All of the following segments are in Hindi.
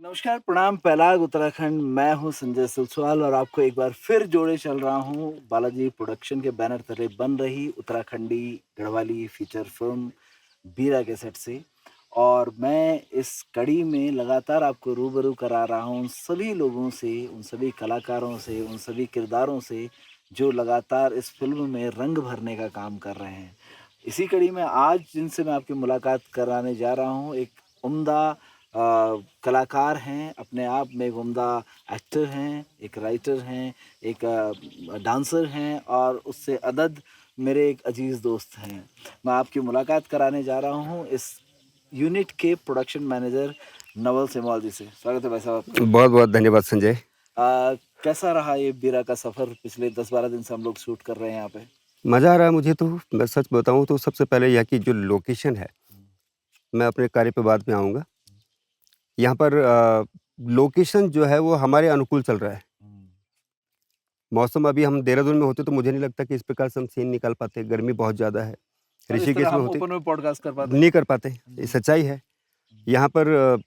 नमस्कार, प्रणाम, पैलाग उत्तराखंड। मैं हूँ संजय सुलसवाल और आपको एक बार फिर जोड़े चल रहा हूँ बालाजी प्रोडक्शन के बैनर तले बन रही उत्तराखंडी गढ़वाली फीचर फिल्म बीरा के सेट से। और मैं इस कड़ी में लगातार आपको रूबरू करा रहा हूँ उन सभी लोगों से, उन सभी कलाकारों से, उन सभी किरदारों से जो लगातार इस फ़िल्म में रंग भरने का काम कर रहे हैं। इसी कड़ी में आज जिनसे मैं आपकी मुलाकात कराने जा रहा हूँ, एक उम्दा कलाकार हैं, अपने आप में एक उम्दा एक्टर हैं, एक राइटर हैं, एक डांसर हैं और उससे अदद मेरे एक अजीज़ दोस्त हैं। मैं आपकी मुलाकात कराने जा रहा हूँ इस यूनिट के प्रोडक्शन मैनेजर नवल सेमवाल जी से। स्वागत है भाई साहब आपका। बहुत बहुत धन्यवाद संजय। कैसा रहा ये बीरा का सफ़र? पिछले 10-12 दिन से हम लोग शूट कर रहे हैं यहाँ पे। मज़ा आ रहा है मुझे तो। मैं सच बताऊँ तो सबसे पहले यहाँ की जो लोकेशन है, मैं अपने कार्य पे बाद में आऊँगा। यहाँ पर लोकेशन जो है वो हमारे अनुकूल चल रहा है। हुँ, मौसम अभी हम देहरादून में होते तो मुझे नहीं लगता कि इस प्रकार से हम सीन निकाल पाते, गर्मी बहुत ज़्यादा है। और इस तरह ऋषिकेश में हम होते, ओपन में पॉडकास्ट कर पाते। नहीं कर पाते, ये हुँ, सच्चाई है। हुँ, यहाँ पर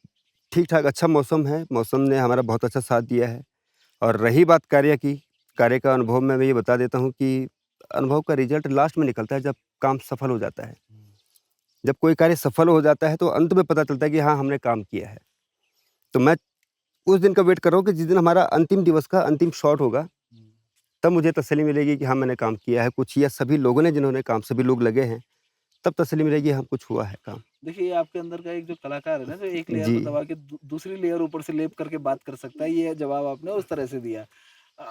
ठीक-ठाक अच्छा मौसम है, मौसम ने हमारा बहुत अच्छा साथ दिया है। और रही बात कार्य की, कार्य का अनुभव मैं ये बता देता हूँ कि अनुभव का रिज़ल्ट लास्ट में निकलता है जब काम सफल हो जाता है। हुँ, जब कोई कार्य सफल हो जाता है तो अंत में पता चलता है कि हाँ, हमने काम किया है। तो मैं उस दिन का वेट कर रहा हूँ कि जिस दिन हमारा अंतिम दिवस का अंतिम शॉट होगा, हुँ। तब मुझे तसल्ली मिलेगी कि हाँ, मैंने काम किया है कुछ या सभी लोगों ने जिन्होंने काम सभी लोग लगे हैं, तब तसल्ली मिलेगी हाँ, कुछ हुआ है काम। देखिए, ये आपके अंदर का एक जो कलाकार है ना, जो एक लेयर जी। को दबा के दूसरी लेयर ऊपर से लेप करके बात कर सकता है, ये जवाब आपने उस तरह से दिया।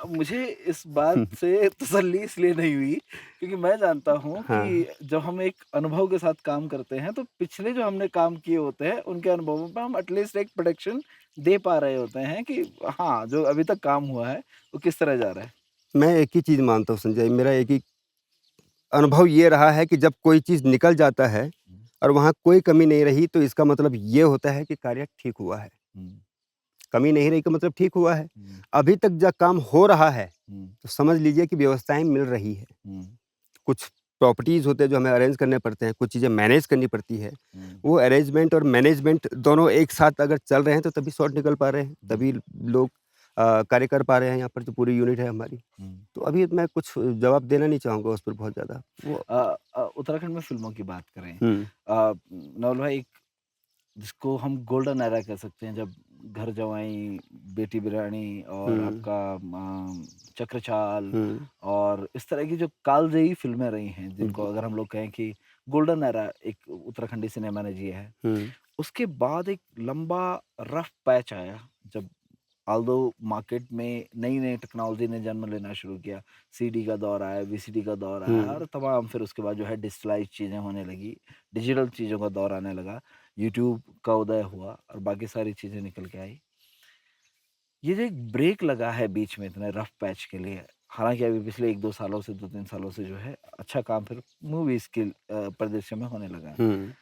मुझे इस बात से तसल्ली इसलिए नहीं हुई, क्योंकि मैं जानता हूँ हाँ। कि जब हम एक अनुभव के साथ काम करते हैं, तो पिछले जो हमने काम किए होते हैं, उनके अनुभवों पे हम एटलीस्ट एक प्रोडक्शन दे पा रहे होते हैं कि हाँ, जो अभी तक काम हुआ है, वो किस तरह जा रहा है। मैं एक ही चीज़ मानता हूँ संजय, मेरा एक ही अनुभव ये रहा है कि जब कोई चीज़ निकल जाता है हुँ, और वहाँ कोई कमी नहीं रही तो इसका मतलब ये होता है कि कार्य ठीक हुआ है। हुँ, कमी नहीं रही का मतलब ठीक हुआ है। हुँ, अभी तक जब काम हो रहा है, हुँ, तो समझ लीजिए कि व्यवस्थाएँ मिल रही है। हुँ, कुछ प्रॉपर्टीज़ होते हैं जो हमें अरेंज करने पड़ते हैं, कुछ चीज़ें मैनेज करनी पड़ती है। हुँ, वो अरेंजमेंट और मैनेजमेंट दोनों एक साथ अगर चल रहे हैं तो तभी शॉट निकल पा रहे हैं, हुँ, तभी लोग कार्य कर पा रहे हैं यहाँ पर जो पूरी यूनिट है हमारी। हुँ। तो अभी मैं कुछ जवाब देना नहीं चाहूँगा उस पर बहुत ज़्यादा। वो उत्तराखंड में फ़िल्मों की बात करें, हुँ, नवल भाई, एक जिसको हम गोल्डन एरा कह सकते हैं, जब घर जवाई, बेटी बिरानी और हुँ, आपका चक्रचाल हुँ, और इस तरह की जो कालजयी फ़िल्में रही हैं, जिनको हुँ, अगर हम लोग कहें कि गोल्डन एरा एक उत्तराखंडी सिनेमा ने जिया है। हुँ, उसके बाद एक लंबा रफ़ पैच आया, जब ऑल्दो मार्केट में नई-नई टेक्नोलॉजी ने जन्म लेना शुरू किया। सीडी का दौर आया, वीसीडी का दौर आया हुँ, और तमाम फिर उसके बाद जो है डिजिटलाइज़ चीज़ें होने लगी, डिजिटल चीज़ों का दौर आने लगा, यूट्यूब का उदय हुआ और बाकी सारी चीज़ें निकल के आई। ये जो एक ब्रेक लगा है बीच में इतने रफ़ पैच के लिए, हालाँकि अभी पिछले 1-2 सालों से, 2-3 सालों से जो है अच्छा काम फिर मूवीज़ के परिदृश्य में होने लगा है। हुँ।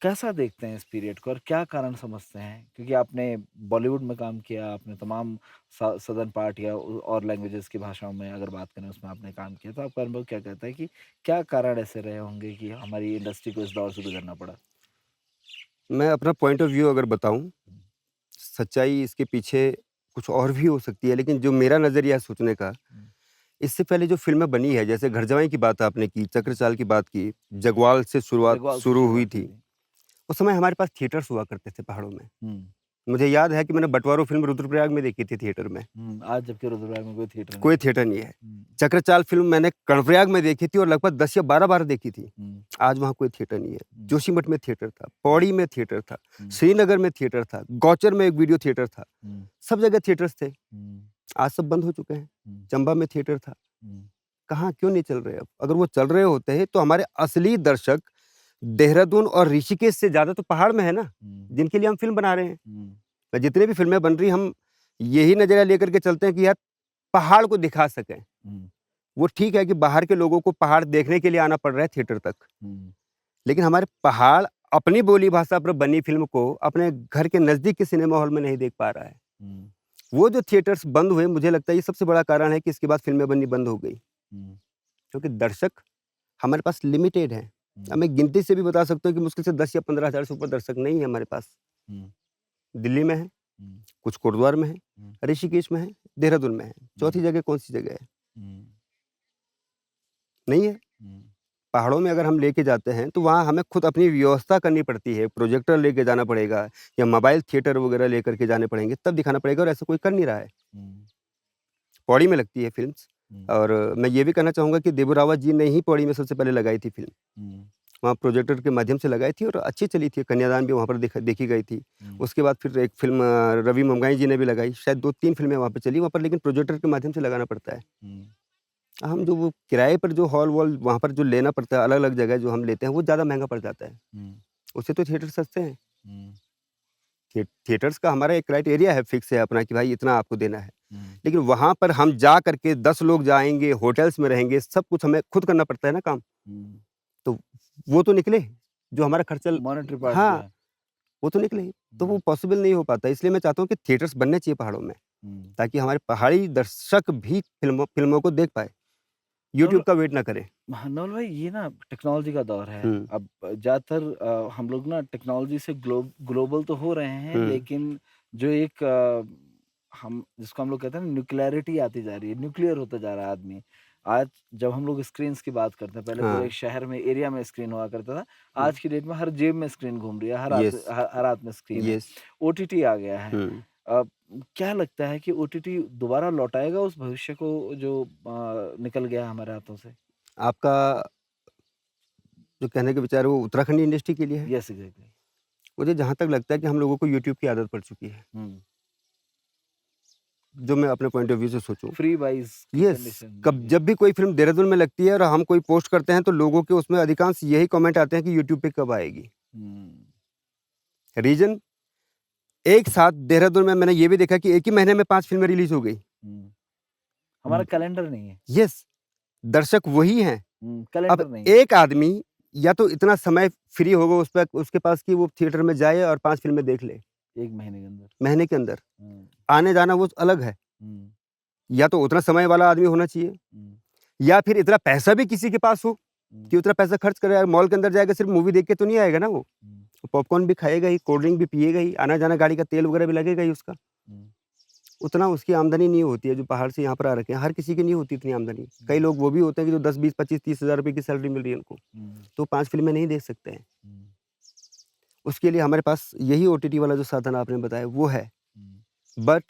कैसा देखते हैं इस पीरियड को और क्या कारण समझते हैं? क्योंकि आपने बॉलीवुड में काम किया, आपने तमाम सदर्न पार्ट या और लैंग्वेजेज़ की भाषाओं में अगर बात करें उसमें आपने काम किया, तो आपका अनुभव क्या कहता है कि क्या कारण ऐसे रहे होंगे कि हमारी इंडस्ट्री को इस दौर से गुज़रना पड़ा? मैं अपना पॉइंट ऑफ व्यू अगर बताऊँ, हुँ, सच्चाई इसके पीछे कुछ और भी हो सकती है, लेकिन जो मेरा नज़रिया है सोचने का, हुँ, इससे पहले जो फ़िल्में बनी है, जैसे घर जवाई की बात आपने की, हुँ। चक्रचाल की बात की, जगवाल से शुरुआत जगवाल से शुरू हुई शुरुआत हुई थी। थी। उस समय हमारे पास थिएटर्स हुआ करते थे पहाड़ों में। हुँ, मुझे याद है कि मैंने बँटवारों फ़िल्म रुद्रप्रयाग में देखी थी थिएटर में, हुँ। आज जबकि रुद्रप्रयाग में कोई थिएटर नहीं कोई है। थिएटर नहीं है। हुँ, चक्रचाल फ़िल्म मैंने कर्णप्रयाग में देखी थी और लगभग 10 या 12 बार देखी थी। हुँ, आज वहाँ कोई थिएटर नहीं है। हुँ, जोशीमठ में थिएटर था, हुँ, पौड़ी में थिएटर था, हुँ, श्रीनगर में थिएटर था, गौचर में एक वीडियो थिएटर था। हुँ, सब जगह थिएटर्स थे। हुँ, आज सब बंद हो चुके हैं। हुँ, चंबा में थिएटर था। हुँ, कहाँ क्यों नहीं चल रहे अब? अगर वो चल रहे होते हैं तो हमारे असली दर्शक देहरादून और ऋषिकेश से ज़्यादा तो पहाड़ में है ना, हुँ, जिनके लिए हम फ़िल्म बना रहे हैं। हुँ, और जितनी भी फ़िल्में बन रही हैं हम यही नज़रिया लेकर के चलते हैं कि यार पहाड़ को दिखा सकें। हुँ, वो ठीक है कि बाहर के लोगों को पहाड़ देखने के लिए आना पड़ रहा है थिएटर तक। हुँ, लेकिन हमारे पहाड़ अपनी बोली भाषा पर बनी फ़िल्म को अपने घर के नज़दीक के सिनेमा हॉल में नहीं देख पा रहा है। हुँ, वो जो थिएटर्स बंद हुए मुझे लगता है ये सबसे बड़ा कारण है कि इसके बाद फ़िल्में बननी बंद हो गई। हुँ, क्योंकि दर्शक हमारे पास लिमिटेड हैं। अब हुँ, मैं गिनती से भी बता सकता हूँ कि मुश्किल से 10 या 15,000 से ऊपर दर्शक नहीं है हमारे पास। हुँ। दिल्ली में है, कुछ कोटद्वार में है, हुँ, ऋषिकेश में है, देहरादून में है। चौथी जगह कौन-सी जगह है? हुँ, नहीं है। हुँ, पहाड़ों में अगर हम लेके जाते हैं, तो वहाँ हमें खुद अपनी व्यवस्था करनी पड़ती है। प्रोजेक्टर लेके जाना पड़ेगा या मोबाइल थिएटर वगैरह लेकर के जाने पड़ेंगे, तब दिखाना पड़ेगा और ऐसा कोई कर नहीं रहा है। हुँ, पौड़ी में लगती है फ़िल्म्स हुँ, और मैं ये भी कहना चाहूँगा कि देबू रावत जी ने ही पौड़ी में सबसे पहले लगाई थी फ़िल्म। हुँ, वहाँ प्रोजेक्टर के माध्यम से लगाई थी और अच्छी चली थी, कन्यादान भी वहाँ पर देखी गई थी। हुँ, उसके बाद फिर एक फ़िल्म रवि मंगाई जी ने भी लगाई, शायद 2-3 फ़िल्में वहाँ पे चली, वहाँ पर लेकिन प्रोजेक्टर के माध्यम से लगाना पड़ता है। हुँ, हम जो वो किराए पर जो हॉल-वॉल वहाँ पर जो लेना पड़ता है, अलग-अलग जगह जो हम लेते हैं, वो ज़्यादा महँगा पड़ जाता है। हुँ, उससे तो थिएटर सस्ते हैं। हुँ, थिएटर्स का हमारा एक क्राइटेरिया है, फिक्स है अपना कि भाई इतना आपको देना है। हुँ। लेकिन वहाँ पर हम जा कर के 10 लोग जाएँगे, होटल्स में रहेंगे, सब कुछ हमें खुद करना पड़ता है ना काम। हुँ, तो वो तो निकले, जो हमारा खर्चा ल मॉनेटरी पार्ट जो हाँ, है। वो तो निकले। तो वो हुँ, पॉसिबल नहीं हो पाता। इसलिए मैं चाहता हूँ कि थिएटर्स बनने चाहिए पहाड़ों में, हुँ। ताकि हमारे पहाड़ी दर्शक भी फ़िल्मों को देख पाएँ, नॉल यूट्यूब का वेट ना करें। हाँ, नॉल भाई ये ना टेक्नोलॉजी का दौर है। हुँ, अब ज़्यादातर हम लोग ना टेक्नोलॉजी से ग्लोबल तो हो रहे हैं, हुँ, लेकिन जो एक हम जिसको हम लोग कहते हैं ना न्यूक्लियरिटी आती जा रही है, न्यूक्लियर होता जा रहा है आदमी। आज जब हम लोग स्क्रीन्स की बात करते हैं, पहले पूरे हाँ, शहर में, एरिया में स्क्रीन हुआ करता था। हुँ, आज की डेट में हर जेब में स्क्रीन घूम रही है, येस, हर हाथ में स्क्रीन है। येस, ओटीटी आ गया है। हुँ। अ, क्या लगता है कि ओटीटी दोबारा लौटाएगा उस भविष्य को जो निकल गया हमारे हाथों से? आपका जो कहने का विचार है वो उत्तराखंडी इंडस्ट्री के लिए है। Yes, exactly. मुझे जहाँ तक लगता है कि हम लोगों को यूट्यूब की आदत पड़ चुकी है, हुँ। जो मैं अपने पॉइंट ऑफ व्यू से सोचूँ। फ्री बाइज़ की येस, कंडीशन कब जी। जब भी कोई फ़िल्म देहरादून में लगती है और हम कोई पोस्ट करते हैं, तो लोगों के उसमें अधिकांश यही कमेंट आते हैं कि यूट्यूब पे कब आएगी? हुँ, रीज़न एक साथ देहरादून में मैंने ये भी देखा कि एक ही महीने में 5 फ़िल्में रिलीज़ हो गई। हुँ। हमारा कैलेंडर नहीं है। येस, दर्शक वही हैं। अब कैलेंडर नहीं है। एक आदमी या तो इतना समय फ्री होगा उसके पास कि वो थिएटर में जाए और 5 फ़िल्में देख ले, 1 महीने के अंदर। महीने के अंदर। हुँ, आने-जाना वो अलग है। हुँ, या तो उतना समय वाला आदमी होना चाहिए हुँ, या फिर इतना पैसा भी किसी के पास हो हुँ, कि उतना पैसा खर्च करे। यार मॉल के अंदर जाएगा सिर्फ़ मूवी देख के तो नहीं आएगा ना वो। हुँ, पॉपकॉर्न भी खाएगा ही, कोल्ड ड्रिंक भी पिएगा ही, आना-जाना गाड़ी का तेल वगैरह भी लगेगा ही उसका। हुँ, उतना उसकी आमदनी नहीं होती है जो पहाड़ से यहाँ पर आ रखे हैं। हर किसी की नहीं होती इतनी आमदनी। कई हुँ, लोग वो भी होते हैं कि जो 10, 20, 25, 30 हज़ार रुपए की सैलरी मिल रही है उनको। हुँ, तो 5 फ़िल्में नहीं देख सकते हैं। हुँ, उसके लिए हमारे पास यही ओटीटी वाला जो साधन आपने बताया वो है। हुँ, बट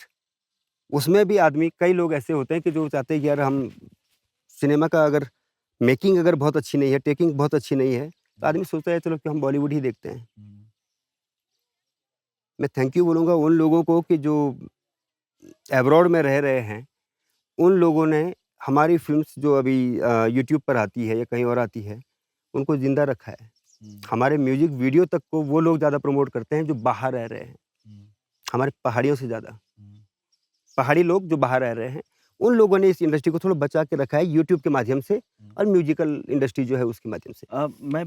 उसमें भी आदमी कई लोग ऐसे होते हैं कि जो चाहते हैं कि यार हम सिनेमा का अगर मेकिंग अगर बहुत अच्छी नहीं है, टेकिंग बहुत अच्छी नहीं है, तो हुँ, आदमी सोचता है चलो कि हम बॉलीवुड ही देखते हैं। हुँ, मैं थैंक यू बोलूँगा उन लोगों को कि जो अब्रॉड में रह रहे हैं, उन लोगों ने हमारी फ़िल्म्स जो अभी यूट्यूब पर आती है या कहीं और आती है, उनको ज़िंदा रखा है। हुँ, हमारे म्यूज़िक वीडियो तक को वो लोग ज़्यादा प्रमोट करते हैं जो बाहर रह रहे हैं, हुँ, हमारे पहाड़ियों से ज़्यादा। हुँ, पहाड़ी लोग जो बाहर रह रहे हैं, उन लोगों ने इस इंडस्ट्री को थोड़ा बचा के रखा है यूट्यूब के माध्यम से हुँ। और म्यूज़िकल इंडस्ट्री जो है उसके माध्यम से। मैं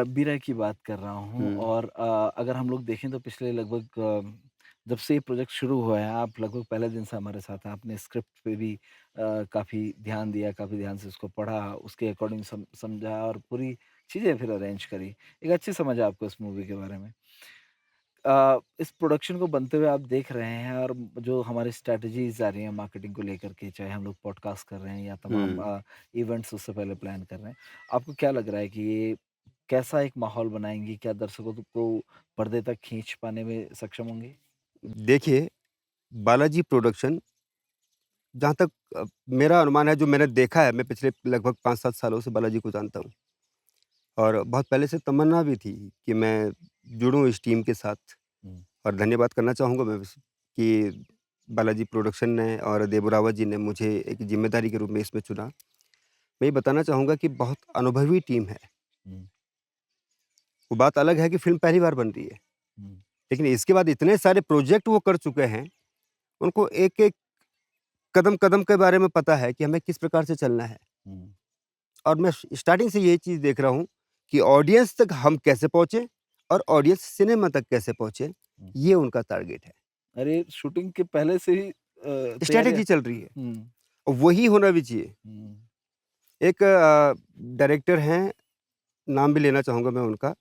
बीरा की बात कर रहा हूँ हुँ, और अगर हम लोग देखें तो पिछले लगभग जब से ये प्रोजेक्ट शुरू हुआ है, आप लगभग पहले दिन से हमारे साथ हैं। आपने स्क्रिप्ट पे भी काफ़ी ध्यान दिया, काफ़ी ध्यान से उसको पढ़ा, उसके अकॉर्डिंग समझा और पूरी चीज़ें फिर अरेंज करी। एक अच्छी समझ है आपको इस मूवी के बारे में। इस प्रोडक्शन को बनते हुए आप देख रहे हैं और जो हमारी स्ट्रैटेजीज़ आ रही हैं मार्केटिंग को लेकर के, चाहे हम लोग पॉडकास्ट कर रहे हैं या तमाम हुँ। इवेंट्स उससे पहले प्लान कर रहे हैं। आपको क्या लग रहा है कि ये कैसा एक माहौल बनाएँगी? क्या दर्शकों को पर्दे तक खींच पाने में सक्षम होंगे? देखिए, बालाजी प्रोडक्शन जहाँ तक मेरा अनुमान है जो मैंने देखा है, मैं पिछले लगभग 5-7 सालों से बालाजी को जानता हूँ और बहुत पहले से तमन्ना भी थी कि मैं जुड़ूँ इस टीम के साथ हुँ, और धन्यवाद करना चाहूँगा मैं कि बालाजी प्रोडक्शन ने और देबू रावत जी ने मुझे एक ज़िम्मेदारी के रूप में इसमें चुना। मैं ये बताना चाहूँगा कि बहुत अनुभवी टीम है। हुँ, वो बात अलग है कि फ़िल्म पहली बार बन रही है, हुँ, लेकिन इसके बाद इतने सारे प्रोजेक्ट वो कर चुके हैं, उनको एक-एक कदम-कदम के बारे में पता है कि हमें किस प्रकार से चलना है। हुँ, और मैं स्टार्टिंग से यही चीज़ देख रहा हूँ कि ऑडियंस तक हम कैसे पहुँचे और ऑडियंस सिनेमा तक कैसे पहुँचे, हुँ। ये उनका टारगेट है। अरे! शूटिंग के पहले से ही तैयारियाँ स्ट्रैटेजी चल रही है हुँ, और वही होना भी चाहिए। हुँ, एक डायरेक्टर हैं, नाम भी लेना चाहूँगा मैं उनका,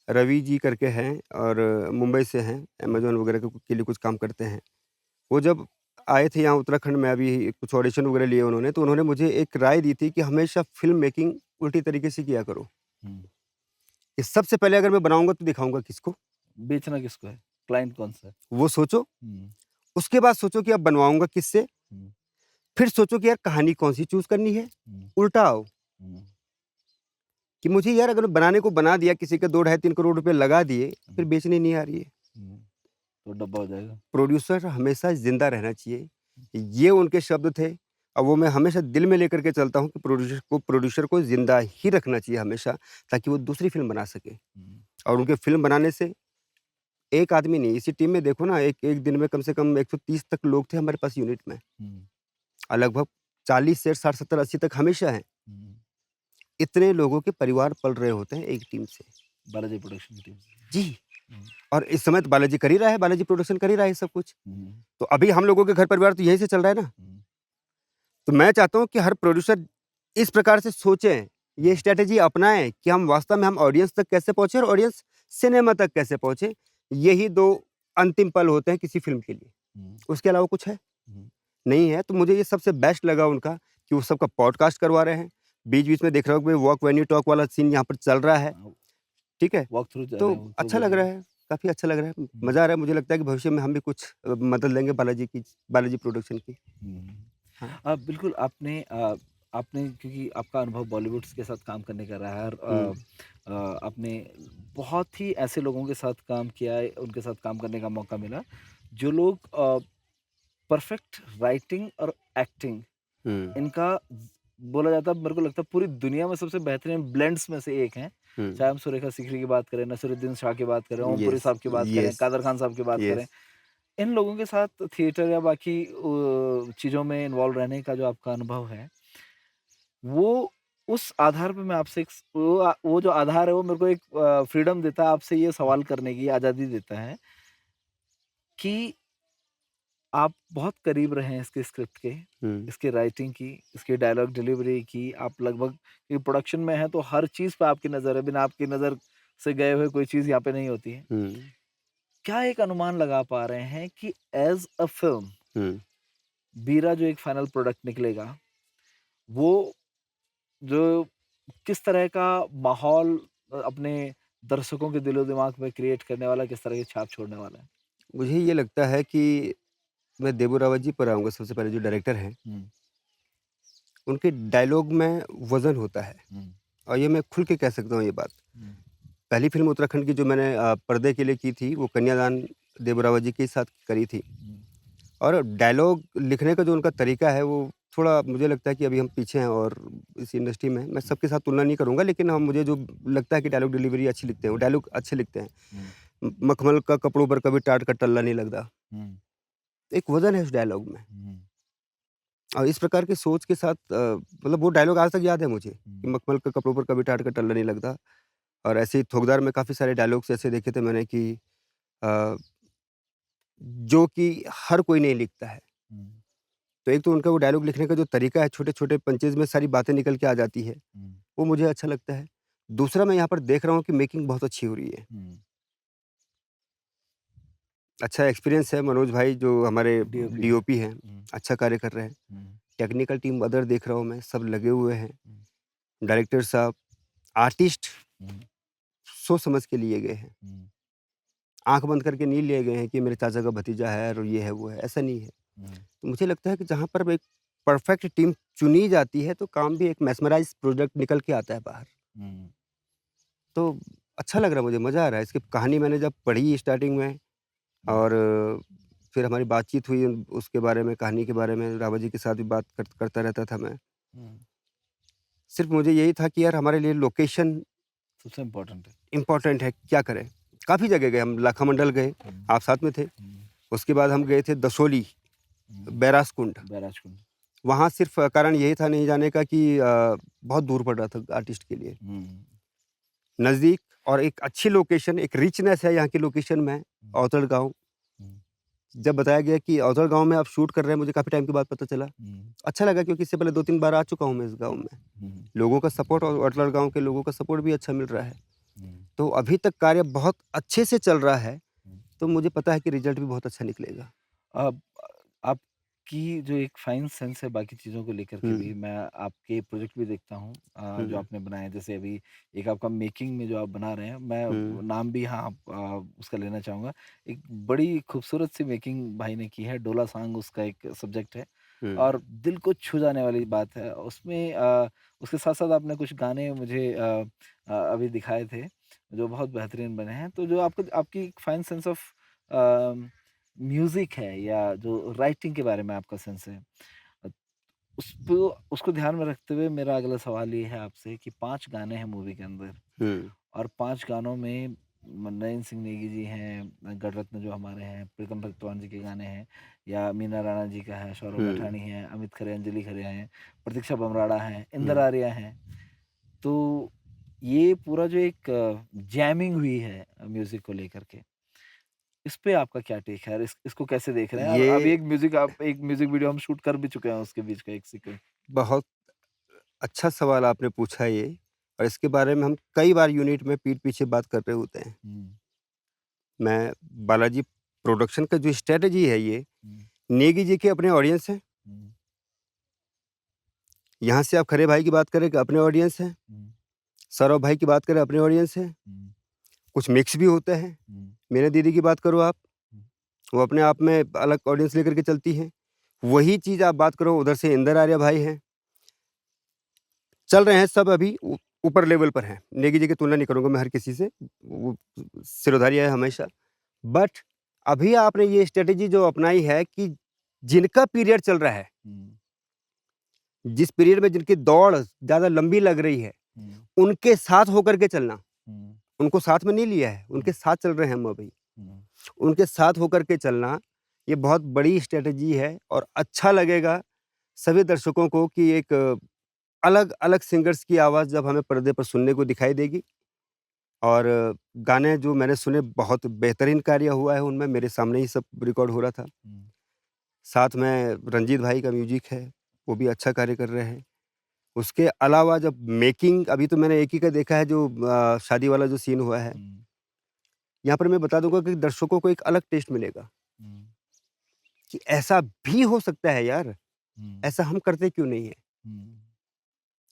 रवि जी करके हैं और मुंबई से हैं, अमेज़न वगैरह के लिए कुछ काम करते हैं। वो जब आए थे यहाँ उत्तराखंड में अभी कुछ ऑडिशन वगैरह लिए उन्होंने, तो उन्होंने मुझे एक राय दी थी कि हमेशा फ़िल्म मेकिंग उल्टी तरीके से किया करो। हुँ। कि सबसे पहले अगर मैं बनाऊँगा तो दिखाऊँगा किसको? बेचना किसको है? क्लाइंट कौन-सा है? वो सोचो, हुँ, उसके बाद सोचो कि अब बनवाऊँगा किससे? हुँ, फिर सोचो कि यार कहानी कौन-सी चूज़ करनी है? हुँ, उल्टा आओ हुँ, कि मुझे यार अगर बनाने को बना दिया, किसी के 2 ढाई 3 करोड़ रुपए लगा दिए, फिर हुँ, बेचने नहीं आ रही है। हुँ, तो डब्बा हो जाएगा। प्रोड्यूसर हमेशा ज़िंदा रहना चाहिए। ये उनके शब्द थे और वो मैं हमेशा दिल में लेकर के चलता हूँ कि प्रोड्यूसर को ज़िंदा ही रखना चाहिए हमेशा, ताकि वो दूसरी फ़िल्म बना सके। हुँ, और उनके फ़िल्म बनाने से एक आदमी नहीं, इसी टीम में देखो ना, एक एक दिन में कम से कम 130 तक लोग थे हमारे पास यूनिट में हुँ, और लगभग 40 से 60, 70, 80 तक हमेशा हैं। हुँ। इतने लोगों के परिवार पल रहे होते हैं एक टीम से। बालाजी प्रोडक्शन की टीम से। जी। हुँ, और इस समय तो बालाजी कर ही रहा है, बालाजी प्रोडक्शन कर ही रहा है सब कुछ। हुँ, तो अभी हम लोगों के घर परिवार तो यहीं से चल रहा है ना। हुँ, तो मैं चाहता हूँ कि हर प्रोड्यूसर इस प्रकार से सोचें, ये स्ट्रैटेजी अपनाएँ कि हम वास्तव में हम ऑडियंस तक कैसे पहुँचे और ऑडियंस सिनेमा तक कैसे पहुँचे। यही 2 अंतिम पल होते हैं किसी फ़िल्म के लिए। हुँ, उसके अलावा कुछ है? हुँ, नहीं है। तो मुझे ये सबसे बेस्ट लगा उनका कि वो सबका पॉडकास्ट करवा रहे हैं। बीच-बीच में देख रहा हूँ कि वॉक व्हेन यू टॉक वाला सीन यहाँ पर चल रहा है, हाँ, ठीक है? वॉक थ्रू जा रहे तो हैं, वॉक थ्रू अच्छा बोल लग रहे रहा हैं। है, काफ़ी अच्छा लग रहा है। हुँ, मज़ा आ रहा है, मुझे लगता है कि भविष्य में हम भी कुछ मदद लेंगे बालाजी प्रोडक्शन की। हुँ। हाँ। बिल्कुल आपने क्योंकि आपका अनुभव बॉलीवुड के साथ काम करने का रहा है और हुँ, आपने बहुत ही ऐसे लोगों के साथ काम किया है, उनके साथ काम करने का मौका मिला, जो लोग परफेक्ट राइटिंग और एक्टिंग हुँ, इनका बोला जाता है मेरे को लगता है पूरी दुनिया में सबसे बेहतरीन ब्लेंड्स में से एक हैं। हुँ। चाहे हम सुरेखा सीकरी की बात करें, नसीरुद्दीन शाह की बात करें, ओमपुरी येस, साहब की बात करें, येस, कादर खान साहब की बात करें। येस। इन लोगों के साथ थिएटर या बाकी चीज़ों में इन्वॉल्व रहने का जो आपका अनुभव है, वो उस आधार पे मैं आपसे एक स वो जो आधार है वो मेरे को एक फ्रीडम देता है आपसे ये सवाल करने की आज़ादी देता है कि आप बहुत करीब रहे हैं इसके स्क्रिप्ट के, हुँ, इसकी राइटिंग की, इसकी डायलॉग डिलीवरी की, आप लगभग ये प्रोडक्शन में हैं तो हर चीज़ पे आपकी नज़र है, बिना आपकी नज़र से गए हुए कोई चीज़ यहाँ पे नहीं होती है। हुँ, क्या एक अनुमान लगा पा रहे हैं कि एज़ अ फ़िल्म हुँ। बीरा जो एक फाइनल प्रोडक्ट निकलेगा, वो जो किस तरह का माहौल अपने दर्शकों के दिलो-दिमाग में क्रिएट करने वाला, किस तरह की छाप छोड़ने वाला है? मुझे ये लगता है कि मैं देबू रावत जी पर आऊँगा सबसे पहले जो डायरेक्टर हैं, हुँ, उनके डायलॉग में वज़न होता है हुँ, और ये मैं खुल के कह सकता हूँ ये बात। हुँ, पहली फ़िल्म उत्तराखंड की जो मैंने पर्दे के लिए की थी, वो कन्यादान देबू रावत जी के साथ करी थी हुँ, और डायलॉग लिखने का जो उनका तरीका है, वो थोड़ा मुझे लगता है कि अभी हम पीछे हैं और इस इंडस्ट्री में मैं सबके साथ तुलना नहीं करूँगा, लेकिन हाँ, मुझे जो लगता है कि डायलॉग डिलीवरी अच्छी लिखते हैं, वो डायलॉग अच्छे लिखते हैं। हुँ, मखमल का कपड़ों पर कभी टाट का टल्ला नहीं लगता। हुँ, एक वज़न है उस डायलॉग में हुँ, और इस प्रकार की सोच के साथ मतलब वो डायलॉग आज तक याद है मुझे कि हुँ, मखमल के कपड़ों पर कभी टाट का टल्ला नहीं लगता। और ऐसे ही थोकदार में काफ़ी सारे डायलॉग्स ऐसे देखे थे मैंने कि अ, जो कि हर कोई नहीं लिखता है। हुँ, तो एक तो उनका वो डायलॉग लिखने का जो तरीका है, छोटे-छोटे पंचेज़ में सारी बातें निकल के आ जाती है, हुँ, वो मुझे अच्छा लगता है। दूसरा मैं यहाँ पर देख रहा हूँ कि मेकिंग बहुत अच्छी हो रही है। हुँ, अच्छा एक्सपीरियंस है मनोज भाई जो हमारे डीओपी है। डीओपी हैं, हुँ, अच्छा कार्य कर रहे हैं। हुँ, टेक्निकल टीम अदर देख रहा हूँ मैं, सब लगे हुए हैं। हुँ, डायरेक्टर साहब, आर्टिस्ट हुँ, सोच समझ के लिए गए हैं। हुँ, आँख बंद करके नहीं लिए गए हैं कि मेरे चाचा का भतीजा है और ये है, वो है, ऐसा नहीं है। हुँ, तो मुझे लगता है कि जहाँ पर एक परफेक्ट टीम चुनी जाती है, तो काम भी एक मेस्मराइज़ प्रोडक्ट निकल के आता है बाहर। हुँ, तो अच्छा लग रहा है मुझे, मज़ा आ रहा है। इसकी कहानी मैंने जब पढ़ी स्टार्टिंग में हुँ, और फिर हमारी बातचीत हुई उसके बारे में, कहानी के बारे में, रावत जी के साथ भी बात करता रहता था मैं। हुँ, सिर्फ़ मुझे यही था कि यार हमारे लिए लोकेशन सबसे इम्पोर्टेंट है। इम्पोर्टेंट है, क्या करें? काफ़ी जगह गए हम, लाखामंडल गए, हुँ, आप साथ में थे। हुँ, उसके बाद हम गए थे दसोली, हुँ, बैरासकुंड। बैराजकुंड। वहाँ सिर्फ़ कारण यही था नहीं जाने का कि बहुत दूर पड़ रहा था आर्टिस्ट के लिए। हुँ, नज़दीक और एक अच्छी लोकेशन, एक रिचनेस है यहाँ की लोकेशन में, हुँ, औतड़ गाँव। हुँ, जब बताया गया कि औतड़ गाँव में आप शूट कर रहे हैं, मुझे काफ़ी टाइम के बाद पता चला। हुँ, अच्छा लगा क्योंकि इससे पहले 2-3 बार आ चुका हूँ मैं इस गाँव में। हुँ, लोगों का सपोर्ट और औतड़ गाँव के लोगों का सपोर्ट भी अच्छा मिल रहा है। हुँ। तो अभी तक कार्य बहुत अच्छे से चल रहा है, हुँ। तो मुझे पता है कि रिज़ल्ट भी बहुत अच्छा निकलेगा। अब आपकी जो एक फाइन सेंस है बाकी चीज़ों को लेकर के भी, हुँ, मैं आपके प्रोजेक्ट भी देखता हूँ जो हुँ, आपने बनाए हैं। जैसे अभी एक आपका मेकिंग में जो आप बना रहे हैं, मैं हुँ, नाम भी हाँ उसका लेना चाहूँगा। एक बड़ी खूबसूरत सी मेकिंग भाई ने की है, डोला सांग उसका एक सब्जेक्ट है हुँ। और दिल को छू जाने वाली बात है। उसमें उसके साथ-साथ आपने कुछ गाने मुझे अभी दिखाए थे, जो बहुत बेहतरीन बने हैं। तो जो आपको आपकी fine sense of a music है या जो राइटिंग के बारे में आपका सेंस है, अ, उसको उसको ध्यान में रखते हुए मेरा अगला सवाल ये है आपसे कि 5 गाने हैं मूवी के अंदर हुँ, और 5 गानों में नयन सिंह नेगी जी हैं, गणरत्न जो हमारे हैं, प्रीतम फगतवान जी के गाने हैं या मीना राणा जी का है, सौरभ हुँ, गठानी है, अमित खरे, अंजलि खरे हैं, प्रतीक्षा बमराड़ा हैं, इंदर हुँ। आर्या हैं। तो ये पूरा जो एक जैमिंग हुई है म्यूज़िक को लेकर के, इस पे आपका क्या टेक है? और इसको कैसे देख रहे हैं? और अभी ये एक म्यूज़िक वीडियो हम शूट कर भी चुके हैं उसके बीच का एक सीक्वेंस। बहुत अच्छा सवाल आपने पूछा ये, और इसके बारे में हम कई बार यूनिट में पीठ पीछे बात कर रहे होते हैं। हुँ, मैं बालाजी प्रोडक्शन का जो स्ट्रैटेजी है ये, हुँ, नेगी जी के अपने ऑडियंस हैं, हुँ, यहाँ से आप खरे भाई की बात करें कि अपने ऑडियंस हैं, हुँ, सौरभ भाई की बात करें अपने ऑडियंस हैं, हुँ, कुछ मिक्स भी होते हैं। हुँ, मीना दीदी की बात करो आप, हुँ, वो अपने आप में अलग ऑडियंस लेकर के चलती हैं। वही चीज़ आप बात करो उधर से इंदर आर्या भाई हैं, चल रहे हैं सब अभी ऊपर लेवल पर हैं। नेगी जी की तुलना नहीं करूँगा मैं हर किसी से, वो सिरोधार्य है हमेशा। बट अभी आपने ये स्ट्रैटेजी जो अपनाई है कि जिनका पीरियड चल रहा है, हुँ, जिस पीरियड में जिनकी दौड़ ज़्यादा लंबी लग रही है, हुँ, उनके साथ होकर के चलना। हुँ, उनको साथ में नहीं लिया है, हुँ, उनके साथ चल रहे हैं हम अभी। हुँ, उनके साथ होकर के चलना, ये बहुत बड़ी स्ट्रैटेजी है और अच्छा लगेगा सभी दर्शकों को कि एक अलग-अलग सिंगर्स की आवाज़ जब हमें पर्दे पर सुनने को दिखाई देगी। और गाने जो मैंने सुने बहुत बेहतरीन कार्य हुआ है उनमें, मेरे सामने ही सब रिकॉर्ड हो रहा था। हुँ, साथ में रंजीत भाई का म्यूज़िक है, वो भी अच्छा कार्य कर रहे हैं। उसके अलावा जब मेकिंग अभी तो मैंने एक ही का देखा है जो शादी वाला जो सीन हुआ है। हुँ, यहाँ पर मैं बता दूँगा कि दर्शकों को एक अलग टेस्ट मिलेगा हुँ, कि ऐसा भी हो सकता है यार, हुँ, ऐसा हम करते क्यों नहीं है? हुँ,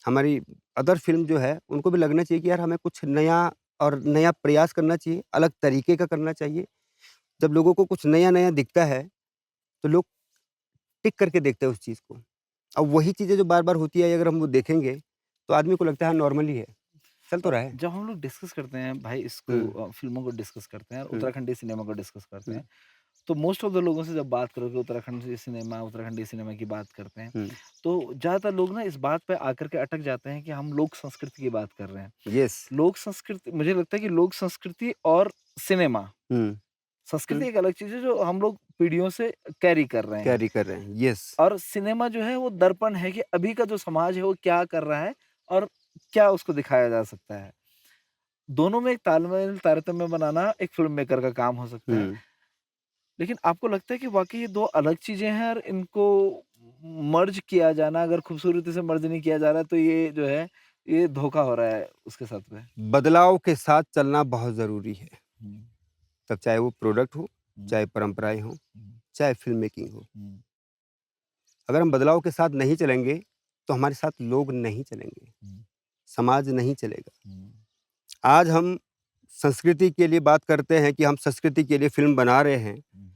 हमारी अदर फ़िल्म जो है, उनको भी लगना चाहिए कि यार हमें कुछ नया और नया प्रयास करना चाहिए, अलग तरीके का करना चाहिए। जब लोगों को कुछ नया-नया दिखता है, तो लोग टिक करके देखते हैं उस चीज़ को। अब वही चीज़ें जो बार-बार होती है अगर हम वो देखेंगे, तो आदमी को लगता है नॉर्मल ही है, चल तो रहा है। जब हम लोग डिस्कस करते हैं भाई इसको हुँ, फ़िल्मों को डिस्कस करते हैं और हुँ, उत्तराखंडी सिनेमा को डिस्कस करते हुँ, हैं, तो मोस्ट ऑफ द लोगों से जब बात करोगे उत्तराखंडी सिनेमा की बात करते हैं, हुँ। तो ज़्यादातर लोग ना इस बात पे आकर के अटक जाते हैं कि हम लोक संस्कृति की बात कर रहे हैं। येस। लोक संस्कृति मुझे लगता है कि लोक संस्कृति और सिनेमा, हुँ, संस्कृति हुँ। एक अलग चीज़ है जो हम लोग पीढ़ियों से कैरी कर रहे हैं कैरी कर रहे हैं, येस। और सिनेमा जो है वो दर्पण है कि अभी का जो समाज है वो क्या कर रहा है और क्या उसको दिखाया जा सकता है। दोनों में एक तालमेल, तारतम्य बनाना एक फ़िल्म मेकर का काम हो सकता है। हुँ। लेकिन आपको लगता है कि वाक़ई ये 2 अलग चीज़ें हैं और इनको मर्ज किया जाना अगर खूबसूरती से मर्ज नहीं किया जा रहा है तो ये जो है, ये धोखा हो रहा है उसके साथ में। बदलाव के साथ चलना बहुत ज़रूरी है, हुँ, तब चाहे वो प्रोडक्ट हो, हुँ, चाहे परंपराएँ हों, हुँ, चाहे फ़िल्म मेकिंग हो। हुँ, अगर हम बदलाव के साथ नहीं चलेंगे, तो हमारे साथ लोग नहीं चलेंगे, हुँ, समाज नहीं चलेगा। हुँ, आज हम संस्कृति के लिए बात करते हैं कि हम संस्कृति के लिए फ़िल्म बना रहे हैं। हुँ,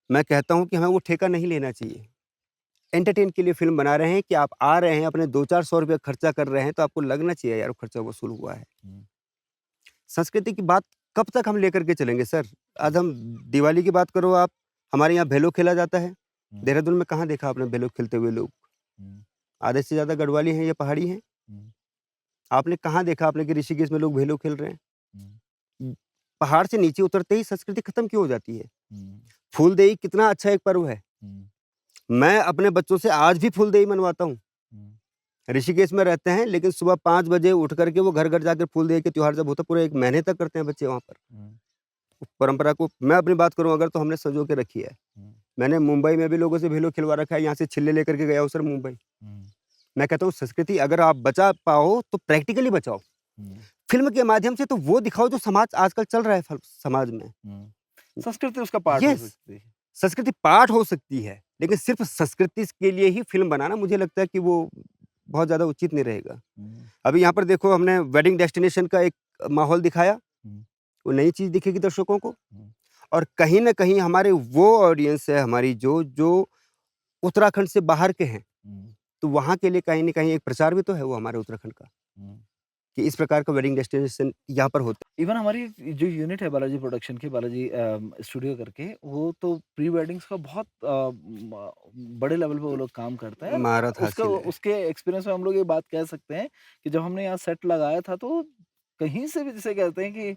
मैं कहता हूँ कि हमें वो ठेका नहीं लेना चाहिए। एंटरटेन के लिए फ़िल्म बना रहे हैं कि आप आ रहे हैं, अपने 2-400 रुपए खर्चा कर रहे हैं, तो आपको लगना चाहिए यार वो खर्चा वसूल हुआ है। हुँ, संस्कृति की बात कब तक हम लेकर के चलेंगे सर? आज हम दिवाली की बात करो आप, हमारे यहाँ भेलो खेला जाता है। हुँ, देहरादून में कहाँ देखा आपने भेलो खेलते हुए लोग? हुँ, आधे से ज़्यादा गढ़वाली हैं या पहाड़ी हैं। हुँ, आपने कहाँ देखा आपने कि ऋषिकेश में लोग भेलो खेल रहे हैं? हुँ, उम, पहाड़ से नीचे उतरते ही संस्कृति खत्म क्यों हो जाती है? हुँ, फूलदेई कितना अच्छा एक पर्व है। हुँ, मैं अपने बच्चों से आज भी फूलदेई मनवाता हूँ। हुँ, ऋषिकेश में रहते हैं, लेकिन सुबह 5 बजे उठ करके वो घर-घर जाके फूलदेई के त्योहार जब होता है, पूरे 1 महीने तक करते हैं बच्चे वहाँ पर। हुँ, परंपरा को मैं अपनी बात करूँ अगर तो हमने सँजो के रखी है। हुँ, मैंने मुंबई में भी लोगों से भेलो खिलवा रखा है, यहाँ से छिल्ले लेकर के गया हूँ सर मुंबई। हुँ, मैं कहता हूँ संस्कृति अगर आप बचा पाओ तो प्रैक्टिकली बचाओ। हुँ, फ़िल्म के माध्यम से तो वो दिखाओ जो समाज आजकल चल रहा है समाज में। संस्कृति उसका पार्ट हो यस, सकती है। संस्कृति पार्ट हो सकती है, लेकिन सिर्फ़ संस्कृति के लिए ही फ़िल्म बनाना मुझे लगता है कि वो बहुत ज़्यादा उचित नहीं रहेगा। हम्म, अभी यहाँ पर देखो हमने वेडिंग डेस्टिनेशन का एक माहौल दिखाया, हम्म, वो नई चीज़ दिखेगी दर्शकों को हम्म, और कहीं न कहीं हमारे वो ऑडियंस है हमारी जो उत्तराखंड से बाहर के हैं, हम्म, तो वहाँ के लिए कहीं न कहीं एक प्रचार भी तो है वो हमारे उत्तराखंड का, हम्म। कि इस प्रकार का वेडिंग डेस्टिनेशन यहाँ पर होता इवन हमारी जो यूनिट है बालाजी प्रोडक्शन की, बालाजी स्टूडियो करके, वो तो प्री वेडिंग्स का बहुत बड़े लेवल पे वो लोग काम करते है, हैं। महारत उसका हासिल है। उसके एक्सपीरियंस में हम लोग ये बात कह सकते हैं कि जब हमने यहाँ सेट लगाया था तो कहीं से भी, जिसे कहते हैं कि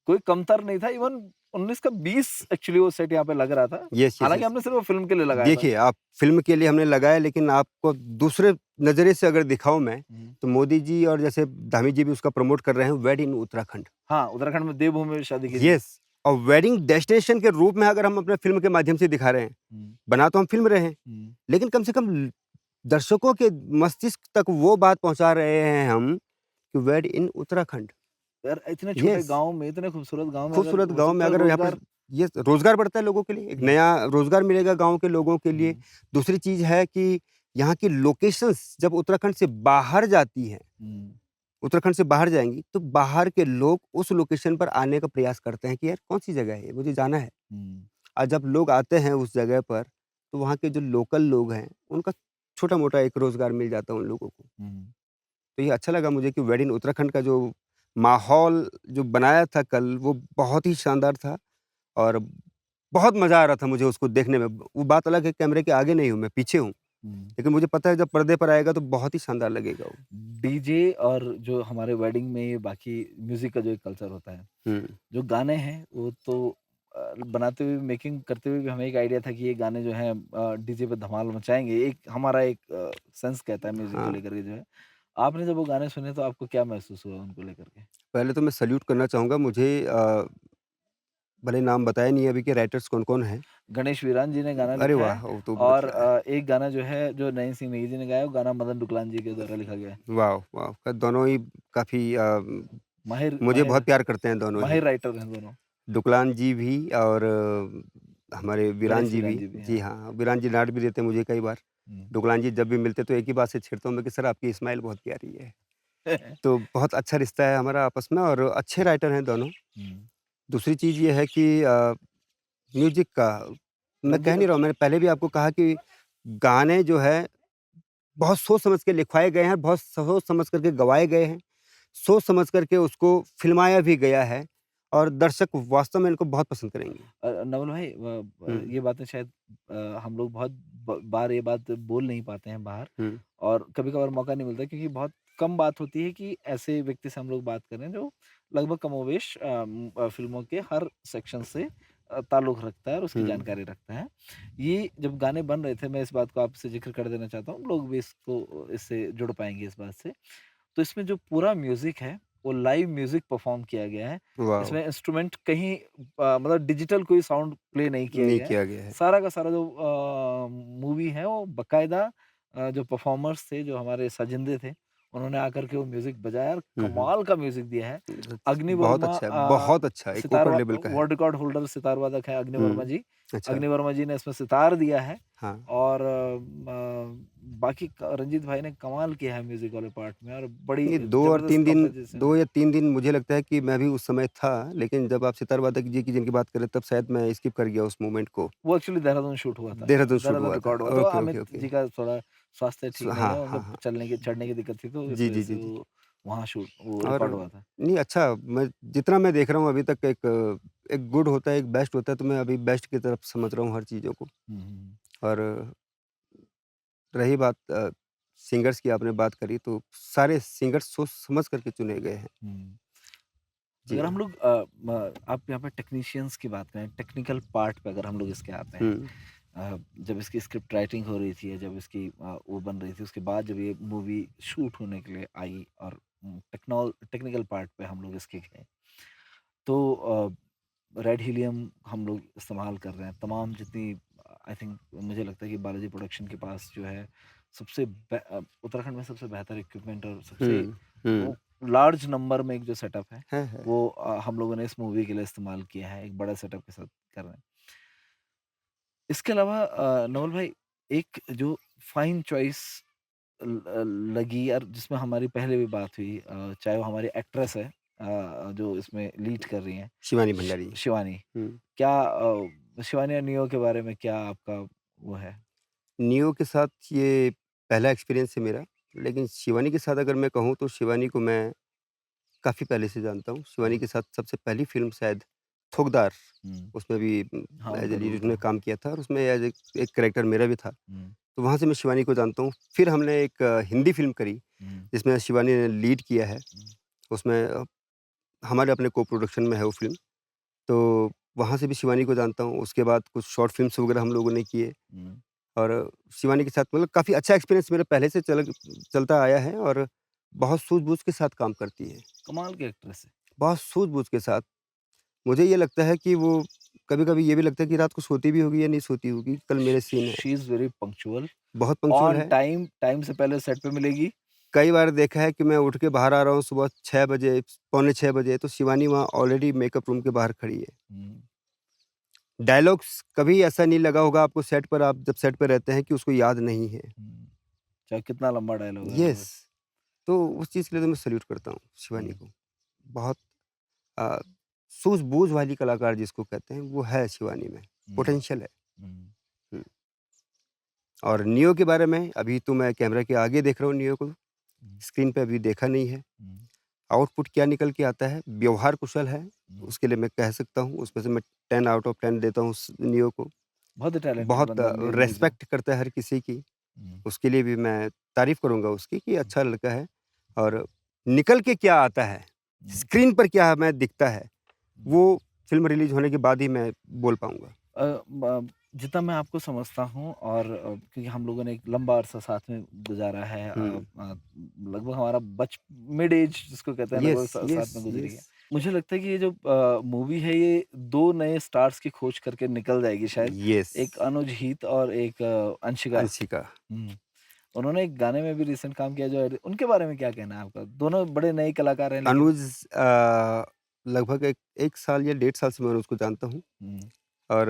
कोई कमतर नहीं था। इवन 19 का 20 एक्चुअली वो सेट यहाँ पे लग रहा था। यस, यस, हालांकि यस। हमने सिर्फ वो फिल्म के लिए लगाया था। देखिए, आप फ़िल्म के लिए हमने लगाया लेकिन आपको दूसरे नज़रिए से अगर दिखाऊँ मैं, हम्म। तो मोदी जी और जैसे धामी जी भी उसका प्रमोट कर रहे हैं वेड इन उत्तराखंड। हाँ, उत्तराखंड में देवभूमि में शादी की थी। यस और वेडिंग डेस्टिनेशन के रूप में अगर हम अपने फ़िल्म के माध्यम से दिखा रहे हैं, हम्म, बना तो हम फ़िल्म रहे हैं, हम्म। लेकिन कम से कम दर्शकों के मस्तिष्क तक वो बात पहुँचा रहे हैं हम कि वेड इन उत्तराखंड। यार इतने छोटे यस, गांव में, इतने खूबसूरत गांव में अगर खूबसूरत हो गाँव में सकता है अगर यहाँ पर रोजगार। ये रोज़गार बढ़ता है लोगों के लिए, एक हम्म, नया रोज़गार मिलेगा गाँव के लोगों के लिए। हम्म, दूसरी चीज़ है कि यहाँ की लोकेशंस जब उत्तराखंड से बाहर जाती हैं, हम्म, उत्तराखंड से बाहर जाएँगी, तो बाहर के लोग उस लोकेशन पर आने का प्रयास करते हैं कि यार कौन-सी जगह है ये? मुझे जाना है। हम्म, और जब लोग आते हैं उस जगह पर, तो वहाँ के जो लोकल लोग हैं, उनका छोटा-मोटा एक रोज़गार मिल जाता है उन लोगों को। हम्म। तो ये अच्छा लगा मुझे कि वेड इन उत्तराखंड का जो माहौल जो बनाया था कल, वो बहुत ही शानदार था और बहुत मज़ा आ रहा था मुझे उसको देखने में। वो बात अलग है कैमरे के आगे नहीं हूँ मैं, पीछे हूँ। हुँ। लेकिन मुझे पता है जब पर्दे पर आएगा तो बहुत ही शानदार लगेगा वो। डीजे और जो हमारे वेडिंग में बाकी म्यूज़िक का जो एक कल्चर होता है, हुँ। जो गाने हैं वो तो बनाते हुए, मेकिंग करते हुए भी हमें एक आइडिया था कि ये गाने जो हैं डीजे पे धमाल मचाएँगे। एक हमारा एक सेंस कहता है म्यूज़िक को हाँ। लेकर के जो है। आपने जब वो गाने सुने तो आपको क्या महसूस हुआ उनको लेकर के? पहले तो मैं सैल्यूट करना चाहूँगा मुझे भले नाम बताया नहीं अभी के राइटर्स कौन-कौन हैं। गणेश वीरान जी ने गाना अरे लिखा है वाह! वो तो और मतलब एक गाना जो है जो नयन सिंह नेगी जी ने गाया, वो गाना मदन दुकलान जी के द्वारा लिखा गया है। वाह! वाह! दोनों ही काफ़ी माहिर मुझे माहिर बहुत प्यार करते हैं दोनों ही। माहिर राइटर हैं दोनों। डुकलान जी भी और हमारे वीरान गणेश जी वीरान भी। जी भी, जी हाँ। हाँ, वीरान जी डाँट भी देते हैं मुझे कई बार। हुँ। डुकलान जी जब भी मिलते तो एक ही बात से छेड़ता हूँ मैं कि सर आपकी स्माइल बहुत प्यारी है। तो बहुत अच्छा रिश्ता है हमारा आपस में और अच्छे राइटर हैं दोनों। हुँ। दूसरी चीज़ ये है कि म्यूज़िक का मैं कह रंजीत नहीं रहा हूँ मैंने पहले भी आपको कहा कि गाने जो है बहुत सोच समझ के लिखवाए गए हैं, बहुत सोच समझ कर के गवाए गए हैं, सोच समझ कर के उसको फ़िल्माया भी गया है और दर्शक वास्तव में इनको बहुत पसंद करेंगे। नवल भाई, हुँ, ये बातें शायद हम लोग बहुत बार ये बात बोल नहीं पाते हैं बाहर, हुँ, और कभी-कभार मौका नहीं मिलता क्योंकि बहुत कम बात होती है कि ऐसे व्यक्ति से हम लोग बात करें जो लगभग कमोवेश फ़िल्मों के हर सेक्शन से ताल्लुक़ रखता है और उसकी हुँ, जानकारी रखता है। ये जब गाने बन रहे थे, मैं इस बात को आपसे ज़िक्र कर देना चाहता हूँ, लोग भी इसको इससे जुड़ पाएँगे इस बात से। तो इसमें जो पूरा म्यूज़िक है, वो लाइव म्यूज़िक परफ़ॉर्म किया गया है। वॉव! इसमें इंस्ट्रूमेंट कहीं मतलब डिजिटल कोई साउंड प्ले नहीं किया नहीं गया है। किया गया है। सारा का सारा जो मूवी है वो बाकायदा जो परफ़ॉर्मर्स थे, जो हमारे साजिंदे थे, उन्होंने आकर के वो म्यूज़िक बजाया और हुँ, हुँ। कमाल का म्यूज़िक दिया है। अग्नि बहुत वर्मा अच्छा है, बहुत अच्छा, एक सितार ऊपर वा लेवल का है। वर्ल्ड रिकॉर्ड होल्डर सितार वादक हैं अग्नि वर्मा हुँ, जी। अच्छा, अग्नि वर्मा जी ने इसमें सितार दिया है हाँ। और बाकी रंजीत भाई ने कमाल किया है म्यूज़िक वाले पार्ट में और बड़ी ये 2 और 3 ज़बरदस्त दिन कंपोज़िशन 2 है। या 3 दिन मुझे लगता है कि मैं भी उस समय था, लेकिन जब आप सितार वादक जी की जिनकी बात कर रहे हैं, तब शायद मैं स्किप कर गया उस मोमेंट को। वो एक्चुअली देहरादून शूट हुआ था। देहरादून शूट देहरादून हुआ था। रिकॉर्ड हुआ था। तो ओके, ओके, अमित ओके। जी का थोड़ा स्वास्थ्य ठीक नहीं हाँ, है, हाँ, उनको हाँ। चलने की चढ़ने की दिक्कत थी, तो इस जी, वज़ह जी, से जी, जी। वो वहाँ वो और रिकॉर्ड हुआ था। नहीं अच्छा मैं जितना मैं देख रहा हूँ अभी तक एक गुड होता है, एक बेस्ट होता है, तो मैं अभी बेस्ट की तरफ समझ रहा हूँ हर चीज़ों को। हुँ, हुँ, और रही बात सिंगर्स की आपने बात करी, तो सारे सिंगर्स सोच समझ कर के चुने गए हैं। हुँ। जी अगर हम हाँ। लोग आप यहाँ पे टेक्नीशियंस की बात करें, टेक्निकल पार्ट पे अगर हम लोग इसके आते हैं, हुँ, जब इसकी स्क्रिप्ट राइटिंग हो रही थी या जब इसकी वो बन रही थी, उसके बाद जब ये मूवी शूट होने के लिए आई और टेक्निकल पार्ट पे हम लोग इसके गए, तो रेड हीलियम हम लोग इस्तेमाल कर रहे हैं। तमाम जितनी आई थिंक मुझे लगता है कि बालाजी प्रोडक्शन के पास जो है उत्तराखंड में सबसे बेहतर इक्विपमेंट और सबसे हुँ, वो हुँ। लार्ज नंबर में एक जो सेटअप है है। वो हम लोगों ने इस मूवी के लिए इस्तेमाल किया है, एक बड़ा सेटअप के साथ कर रहे हैं। इसके अलावा नवल भाई एक जो फाइन चॉइस लगी और जिसमें हमारी पहले भी बात हुई, चाहे वो हमारी एक्ट्रेस है जो इसमें लीड कर रही हैं, शिवानी भंडारी। शिवानी। हुँ। क्या शिवानी और नियो के बारे में क्या आपका वो है? नियो के साथ ये पहला एक्सपीरियंस है मेरा, लेकिन शिवानी के साथ अगर मैं कहूँ तो शिवानी को मैं काफ़ी पहले से जानता हूँ। शिवानी हुँ, के साथ सबसे पहली फ़िल्म शायद थोकदार, हुँ। उसमें भी हाँ, एज़ अ उनका लीड रोल उन्होंने था। काम किया था और उसमें एज़ एक कैरेक्टर मेरा भी था। हुँ, तो वहाँ से मैं शिवानी को जानता हूँ। फिर हमने एक हिंदी फ़िल्म करी, हुँ, जिसमें शिवानी ने लीड किया है। हुँ, उसमें हमारे अपने को-प्रोडक्शन में है वो फ़िल्म। तो वहाँ से भी शिवानी को जानता हूँ। उसके बाद कुछ शॉर्ट फ़िल्म्स वगैरह हम लोगों ने किए हुँ। और शिवानी के साथ मतलब काफ़ी अच्छा एक्सपीरियंस मेरा पहले से चलता आया है और बहुत सूझबूझ के साथ काम करती है। कमाल की एक्ट्रेस है। बहुत सूझबूझ के साथ। मुझे ये लगता है कि वो कभी-कभी ये भी लगता है कि रात को सोती भी होगी या नहीं सोती होगी, कल मेरे सीन है। शी इज़ वेरी पंक्चुअल, बहुत पंक्चुअल ऑन है। टाइम, टाइम से पहले सेट पे मिलेगी। कई बार देखा है कि मैं उठ के बाहर आ रहा हूँ सुबह 6 बजे, पौने 6 बजे, तो शिवानी वहाँ ऑलरेडी मेकअप रूम के बाहर खड़ी है। हुँ, डायलॉग्स कभी ऐसा नहीं लगा होगा आपको सेट पर, आप जब सेट पे रहते हैं, कि उसको याद नहीं है। हुँ। चाहे कितना लंबा डायलॉग है येस, वो। तो उस चीज़ के लिए तो मैं सैल्यूट करता हूँ शिवानी हुँ, को। बहुत अ, सूझबूझ वाली कलाकार जिसको कहते हैं, वो है शिवानी में, हुँ, पोटेंशियल है। हुँ, हुँ। और नियो के बारे में अभी तो मैं कैमरा के आगे देख रहा हूँ नियो को, हुँ, स्क्रीन पे अभी देखा नहीं है। हुँ, आउटपुट क्या निकल के आता है, व्यवहार कुशल है, हुँ। उसके लिए मैं कह सकता हूँ, उसमें से मैं 10 आउट ऑफ 10 देता हूँ उस नियो को। बहुत ही टैलेंटेड बहुत बंदा म्यूज़िक जो। रिस्पेक्ट करता है हर किसी की, हुँ, उसके लिए भी मैं तारीफ़ करूँगा उसकी कि हुँ, अच्छा लड़का है और निकल के क्या आता है, हुँ, स्क्रीन पर क्या हमें दिखता है, हुँ। वो फ़िल्म रिलीज़ होने के बाद ही मैं बोल पाऊँगा। ब जितना मैं आपको समझता हूँ और क्योंकि हम लोगों ने एक लंबा अरसा साथ में गुज़ारा है, हुँ। लगभग हमारा बच मिड एज जिसको कहते हैं लगभग येस, साथ येस, में गुज़री येस, है। मुझे लगता है कि ये जो मूवी है ये 2 नए स्टार्स की खोज करके निकल जाएगी शायद। येस, एक अनुज हीत और एक अंशिका। अंशिका। हुँ। उन्होंने एक गाने में भी रिसेंट काम किया जो उनके बारे में क्या कहना है आपका? दोनों बड़े नए कलाकार हैं लेकिन। अनुज लगभग एक 1 साल या 1.5 साल से मैं उसको जानता हूँ हुँ, और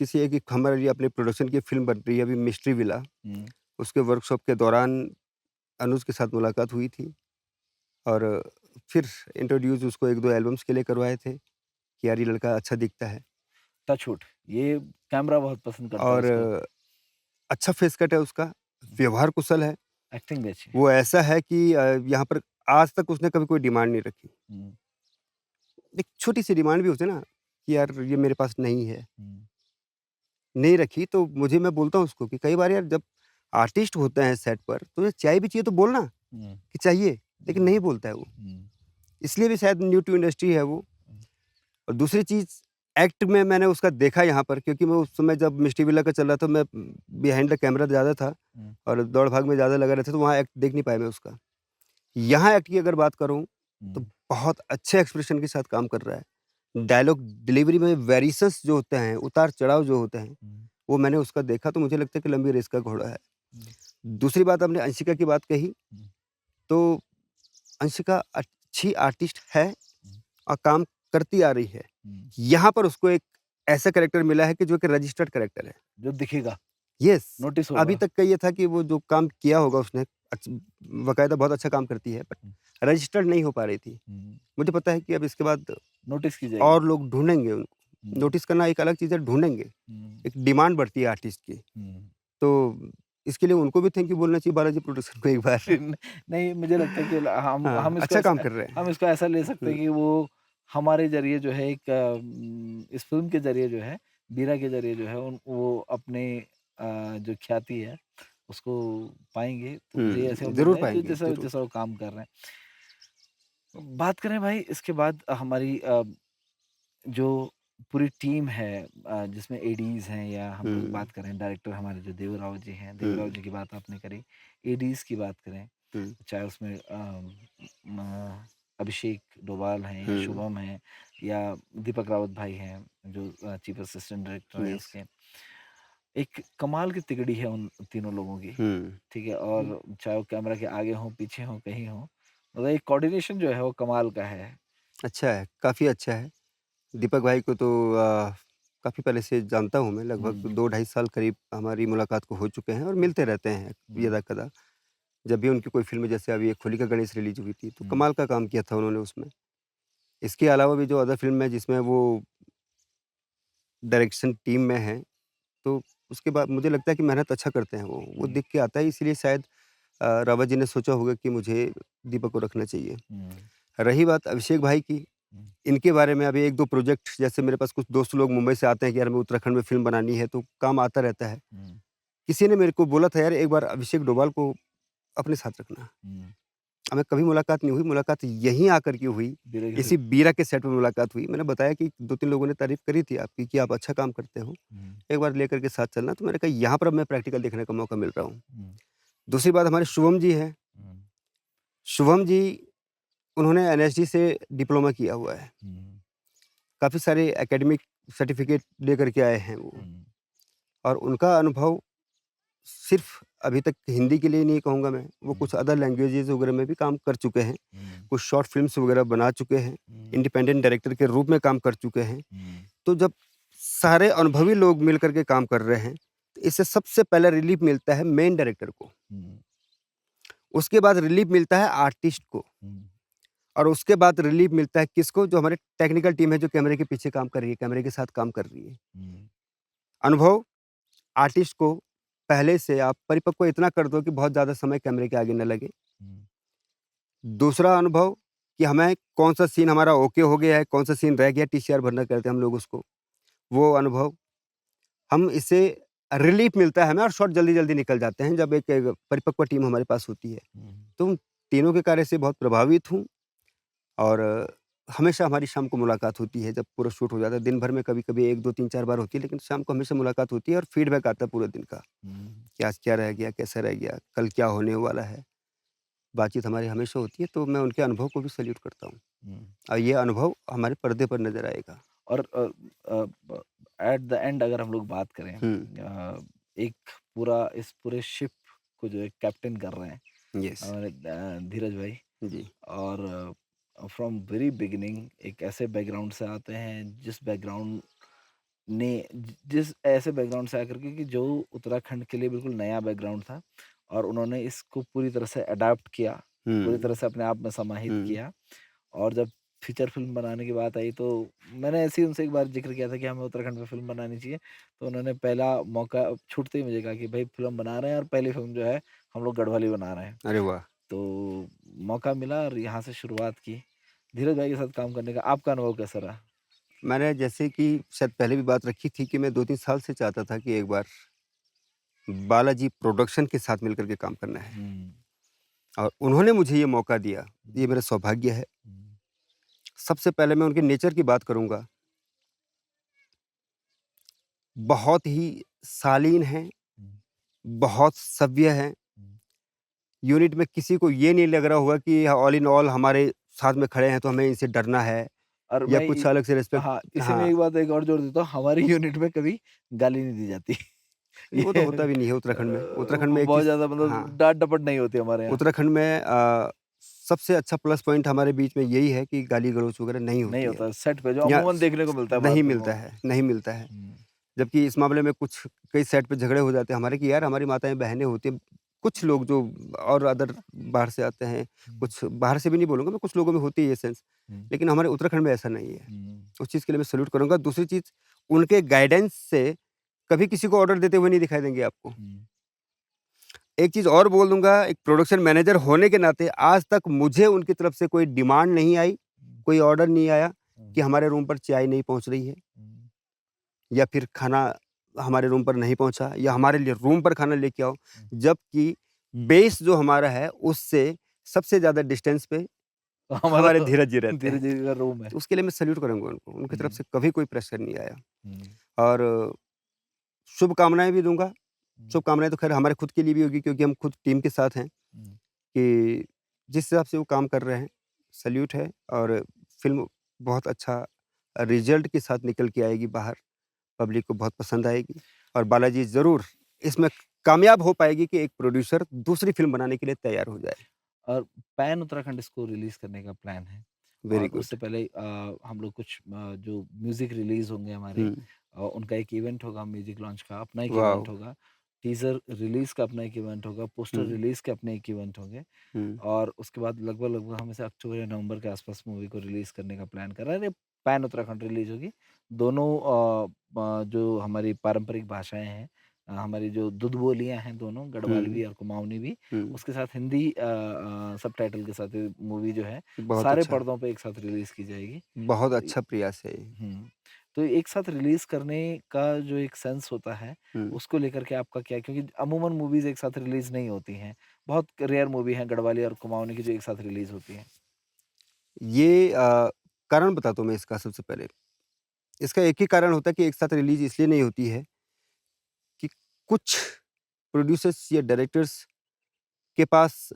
किसी एक हमारी अपने प्रोडक्शन की फ़िल्म बन रही है अभी मिस्ट्री विला, हुँ, उसके वर्कशॉप के दौरान अनुज के साथ मुलाकात हुई थी और फिर इंट्रोड्यूस उसको 1-2 एल्बम्स के लिए करवाए थे कि यार ये लड़का अच्छा दिखता है टचवुड ये कैमरा बहुत पसंद करता है और उसको। अच्छा फेस कट है उसका, व्यवहार कुशल है। एक्टिंग भी अच्छी है। वो ऐसा है कि यहाँ पर आज तक उसने कभी कोई डिमांड नहीं रखी। हुँ, एक छोटी-सी डिमांड भी होती है ना कि यार ये मेरे पास नहीं है, हुँ, नहीं रखी तो मैं बोलता हूँ उसको कि कई बार यार जब आर्टिस्ट होते हैं सेट पर, तो ये चाय भी चाहिए तो बोलना हुँ, कि चाहिए, लेकिन हुँ, नहीं बोलता है वो। हुँ, इसलिए भी शायद न्यू टू इंडस्ट्री है वो। हुँ, और दूसरी चीज़ एक्ट में मैंने उसका देखा यहाँ पर क्योंकि मैं उस समय जब मिस्ट्री विला का चल रहा था मैं बिहाइंड द कैमरा ज़्यादा था हुँ, और दौड़-भाग में ज़्यादा लगा रहता तो वहाँ एक्ट देख नहीं पाया मैं उसका। यहाँ एक्ट की अगर बात करूँ, तो हुँ, बहुत अच्छे एक्सप्रेशन के साथ काम कर रहा है। डायलॉग डिलीवरी में वेरिएशंस जो होते हैं, उतार-चढ़ाव जो होते हैं, हुँ, वो मैंने उसका देखा तो मुझे लगता है कि लंबी रेस का घोड़ा है। हुँ, दूसरी बात आपने अंशिका की बात कही, हुँ, तो अंशिका अच्छी आर्टिस्ट है हुँ, और काम करती आ रही है। हुँ, यहाँ पर उसको एक ऐसा कैरेक्टर मिला है कि जो एक रजिस्टर्ड कैरेक्टर है। जो दिखेगा, येस, नोटिस अभी होगा। तक का ये था कि वो जो काम किया होगा उसने बाकायदा बहुत अच्छा काम करती है, बट हुँ, रजिस्टर्ड नहीं हो पा रही थी। हुँ, मुझे पता है कि अब इसके बाद नोटिस की जाएगी। और लोग ढूँढेंगे उनको। हुँ, नोटिस करना एक अलग चीज़ है, ढूँढेंगे। हुँ, एक डिमांड बढ़ती है आर्टिस्ट की। हुँ। तो इसके लिए उनको भी थैंक यू बोलना चाहिए बालाजी प्रोडक्शन को एक बार। न नहीं मुझे लगता है कि हाँ, हम इसको अच्छा काम ऐसा कर रहे हम हैं। इसको ऐसा ले सकते हुँ, हैं कि वो हमारे ज़रिए जो है एक इस फ़िल्म के ज़रिए जो है, बीरा के ज़रिए जो है उन वो अपने जो ख्याति है, उसको पाएँगे। तो मुझे ऐसा उम्मीद ज़रूर है जो पाएँगे, जैसा ज़रूर। जैसा वो काम कर रहे हैं। बात करें भाई इसके बाद हमारी जो पूरी टीम है, जिसमें एडीज़ हैं या हम लोग हुँ, बात करें डायरेक्टर हमारे जो देवराव जी हैं, देवराव हुँ, जी की बात आपने करी, एडीज़ की बात करें, हुँ, चाहे उसमें अभिषेक डोभाल हैं या हुँ, शुभम हैं या दीपक रावत भाई हैं जो चीफ असिस्टेंट डायरेक्टर हैं येस। उसके। एक कमाल की तिकड़ी है उन तीनों लोगों की, हुँ, ठीक है? हुँ, और चाहे वो कैमरा के आगे हों, पीछे हों, कहीं हों, मतलब एक कोऑर्डिनेशन जो है वो कमाल का है। अच्छा है, काफ़ी अच्छा है। दीपक भाई को तो काफ़ी पहले से जानता हूँ मैं, लगभग हुँ, 2 ढाई साल करीब हमारी मुलाकात को हो चुके हैं और मिलते रहते हैं हुँ, यदा-कदा। जब भी उनकी कोई फ़िल्म, जैसे अभी एक होलिका गणेश रिलीज़ हुई थी, तो हुँ, कमाल का काम किया था उन्होंने उसमें। इसके अलावा भी जो अदर फ़िल्म है जिसमें वो डायरेक्शन टीम में हैं, तो उसके बाद मुझे लगता है कि मेहनत अच्छा करते हैं वो। वो हुँ, दिख के आता है, इसीलिए शायद रावत जी ने सोचा होगा कि मुझे दीपक को रखना चाहिए। हुँ, रही बात अभिषेक भाई की, हुँ, इनके बारे में अभी 1-2 प्रोजेक्ट, जैसे मेरे पास कुछ दोस्त लोग मुंबई से आते हैं कि यार हमें उत्तराखंड में फ़िल्म बनानी है, तो काम आता रहता है। हुँ, किसी ने मेरे को बोला था, यार एक बार अभिषेक डोभाल को अपने साथ रखना। हुँ, हमें कभी मुलाकात नहीं हुई, मुलाकात यहीं आकर के हुई। धीरे इसी से बीरा के सेट पे मुलाकात हुई। मैंने बताया कि 2-3 लोगों ने तारीफ़ करी थी आपकी कि आप अच्छा काम करते हो, हुँ, एक बार लेकर के साथ चलना। तो मैंने कहा यहाँ पर अब मैं प्रैक्टिकल देखने का मौका मिल रहा हूँ। हुँ, दूसरी बात, हमारे शुभम जी हैं। हुँ, शुभम जी, उन्होंने एनएसडी से डिप्लोमा किया हुआ है। हुँ, काफ़ी सारे एकेडमिक सर्टिफ़िकेट लेकर के आए हैं वो, हुँ, और उनका अनुभव सिर्फ़ अभी तक हिंदी के लिए नहीं कहूँगा मैं, वो हुँ, कुछ अदर लैंग्वेजेज़ वगैरह में भी काम कर चुके हैं। हुँ, कुछ शॉर्ट फ़िल्म्स वगैरह बना चुके हैं, हुँ, इंडिपेंडेंट डायरेक्टर के रूप में काम कर चुके हैं। हुँ, तो जब सारे अनुभवी लोग मिल कर के काम कर रहे हैं, तो इससे सबसे पहले रिलीफ़ मिलता है मेन डायरेक्टर को, हुँ, उसके बाद रिलीफ़ मिलता है आर्टिस्ट को, हुँ, और उसके बाद रिलीफ़ मिलता है किसको? जो हमारे टेक्निकल टीम है, जो कैमरे के पीछे काम कर रही है, कैमरे के साथ काम कर रही है। हुँ, अनुभव आर्टिस्ट को पहले से आप परिपक्व इतना कर दो कि बहुत ज़्यादा समय कैमरे के आगे न लगे। हुँ, दूसरा अनुभव, कि हमें कौन-सा सीन हमारा ओके हो गया है, कौन-सा सीन रह गया, टीसीआर भरना कहते हैं हम लोग उसको, वो अनुभव। हम इससे रिलीफ़ मिलता है हमें, और शॉट जल्दी-जल्दी निकल जाते हैं जब एक एक परिपक्व टीम हमारे पास होती है। हुँ, तो उन तीनों के कार्य से बहुत प्रभावित हूँ, और हमेशा हमारी शाम को मुलाकात होती है जब पूरा शूट हो जाता है। दिन भर में कभी-कभी 1, 2, 3, 4 बार होती है, लेकिन शाम को हमेशा मुलाकात होती है और फीडबैक आता है पूरे दिन का, हुँ, कि आज क्या रह गया, कैसा रह गया, कल क्या होने वाला है। बातचीत हमारी हमेशा होती है, तो मैं उनके अनुभव को भी सैल्यूट करता हूँ। हुँ। और ये अनुभव हमारे पर्दे पर नज़र आएगा। और ब एट द एंड अगर हम लोग बात करें हुँ, एक पूरा इस पूरे शिप को जो है कैप्टन कर रहे हैं येस। हमारे धीरज भाई जी। और फ्रॉम वेरी बिगिनिंग एक ऐसे बैकग्राउंड से आते हैं जिस बैकग्राउंड ने जिस ऐसे बैकग्राउंड से आकर के कि जो उत्तराखंड के लिए बिल्कुल नया बैकग्राउंड था और उन्होंने इसको पूरी तरह से अडॉप्ट किया, पूरी तरह हुँ, से अपने आप में समाहित हुँ, किया और जब फीचर फ़िल्म बनाने की बात आई तो मैंने ऐसे ही उनसे एक बार ज़िक्र किया था कि हमें उत्तराखंड में फ़िल्म बनानी चाहिए। तो उन्होंने पहला मौका छूटते ही मुझे कहा कि भई फ़िल्म बना रहे हैं और पहली फ़िल्म जो है हम लोग गढ़वाली बना रहे हैं। अरे वाह! तो मौका मिला और यहाँ से शुरुआत की। धीरज भाई के साथ काम करने का आपका अनुभव कैसा रहा? मैंने जैसे कि शायद पहले भी बात रखी थी कि मैं 2-3 साल से चाहता था कि एक बार बालाजी प्रोडक्शन के साथ मिलकर के काम करना है, हुँ, और उन्होंने मुझे ये मौका दिया, हुँ, ये मेरा सौभाग्य है। हुँ, सबसे पहले मैं उनके नेचर की बात करूँगा, बहुत ही शालीन हैं, हुँ, बहुत सभ्य हैं। हुँ। यूनिट में किसी को ये नहीं लग रहा होगा कि ऑल इन ऑल हमारे साथ में खड़े हैं तो हमें इनसे डरना है, और या मैं कुछ अलग से रिस्पेक्ट। हाँ, इसी में हाँ, एक बात एक और जोड़ देता हूँ, हमारी यूनिट में कभी गाली नहीं दी जाती। वो तो ये होता भी नहीं है उत्तराखंड में। उत्तराखंड में एक बहुत चीज़, ज़्यादा मतलब हाँ, डाँट-डपट नहीं होती हमारे यहाँ, उत्तराखंड में सबसे अच्छा प्लस पॉइंट हमारे बीच में यही है कि गाली-गलौच वगैरह नहीं नहीं होती है। होता सेट पे जो या अमूमन स देखने को मिलता है बाहर नहीं फ़िल्मों मिलता में। है, नहीं मिलता है। हुँ, जबकि इस मामले में कुछ कई सेट पे झगड़े हो जाते हैं हमारे, कि यार हमारी माताएँ बहनें होती हैं। कुछ लोग जो और अदर बाहर से आते हैं, हुँ, कुछ बाहर से भी नहीं बोलूँगा मैं, कुछ लोगों में होती है ये सेंस। हुँ, लेकिन हमारे उत्तराखंड में ऐसा नहीं है। हुँ, उस चीज़ के लिए मैं सैल्यूट करूँगा। दूसरी चीज़, उनके गाइडेंस से कभी किसी को ऑर्डर देते हुए नहीं दिखाई देंगे आपको। हुँ, एक चीज़ और बोल दूँगा, एक प्रोडक्शन मैनेजर होने के नाते आज तक मुझे उनकी तरफ से कोई डिमांड नहीं आई, हुँ, कोई ऑर्डर नहीं आया हुँ, कि हमारे रूम पर चाय नहीं पहुँच रही है, हुँ, या फिर खाना हमारे रूम पर नहीं पहुँचा, या हमारे लिए रूम पर खाना लेके आओ। हुँ। जबकि बेस जो हमारा है उससे सबसे ज़्यादा डिस्टेंस पे तो हमारा हमारे तो धीरज जी रहते हैं। धीरे-धीरे का रूम है। तो उसके लिए मैं सैल्यूट करूँगा उनको। उनकी तरफ हुँ, से कभी कोई प्रेशर नहीं आया, हुँ, और शुभकामनाएँ भी दूँगा। हुँ, शुभकामनाएँ तो ख़ैर हमारे खुद के लिए भी होगी, क्योंकि हम खुद टीम के साथ हैं, हुँ, कि जिस हिसाब से वो काम कर रहे हैं, सैल्यूट है। और फ़िल्म बहुत अच्छा रिज़ल्ट के साथ निकल के आएगी बाहर, पब्लिक को बहुत पसंद आएगी, और बालाजी ज़रूर इसमें कामयाब हो पाएगी कि एक प्रोड्यूसर दूसरी फ़िल्म बनाने के लिए तैयार हो जाए। और पैन उत्तराखंड इसको रिलीज़ करने का प्लान है। वेरी और गुड। उससे पहले हम लोग कुछ जो म्यूज़िक रिलीज़ होंगे हमारे, हुँ, उनका एक इवेंट होगा, म्यूज़िक लॉन्च का अपना एक इवेंट वॉव! होगा, टीज़र रिलीज़ का अपना एक इवेंट होगा, पोस्टर हुँ, रिलीज़ के अपने एक इवेंट होंगे। हुँ, और उसके बाद लगभग-लगभग हम इसे अक्टूबर या नवंबर के आस-पास मूवी को रिलीज़ करने का प्लान कर रहे हैं। ये पैन उत्तराखंड रिलीज़ होगी। दोनों जो हमारी पारंपरिक भाषाएँ हैं, हमारी जो दुध बोलियाँ हैं दोनों, हुँ, गढ़वालवी और कुमाऊनी भी, हुँ। उसके साथ हिंदी सबटाइटल के साथ ये मूवी जो है, बहुत सारे अच्छा, पर्दों पे एक साथ रिलीज़ की जाएगी। बहुत तो इ अच्छा प्रयास है ये। हुँ। तो एक साथ रिलीज़ करने का जो एक सेंस होता है, हुँ। उसको लेकर के आपका क्या है? क्योंकि अमूमन मूवीज़ एक साथ रिलीज़ नहीं होती हैं। बहुत रेयर मूवी हैं गढ़वाली और कुमाऊनी की जो एक साथ रिलीज़ होती हैं। ये कारण बताता हूँ मैं इसका सबसे पहले। इसका एक ही कारण होता है कि एक साथ रिलीज़ इसलिए नहीं होती है कि कुछ प्रोड्यूसर्स या डायरेक्टर्स के पास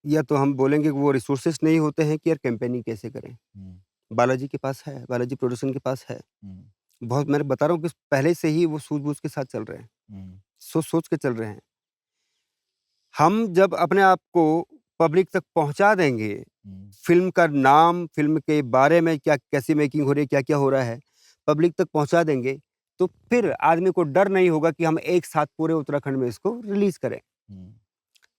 या तो हम बोलेंगे कि वो रिसोर्सेज़ नहीं होते हैं कि यार कैम्पेनिंग कैसे करें। हुँ, बालाजी के पास है, बालाजी प्रोडक्शन के पास है। हुँ, बहुत मैं बता रहा हूँ कि पहले से ही वो सूझबूझ के साथ चल रहे हैं, हुँ, सोच-सोच के चल रहे हैं। हम जब अपने आप को पब्लिक तक पहुँचा देंगे, हुँ, फ़िल्म का नाम, फ़िल्म के बारे में क्या कैसी मेकिंग हो रही है, क्या-क्या हो रहा है, पब्लिक तक पहुँचा देंगे, तो फिर आदमी को डर नहीं होगा कि हम एक साथ पूरे उत्तराखंड में इसको रिलीज़ करें। हुँ,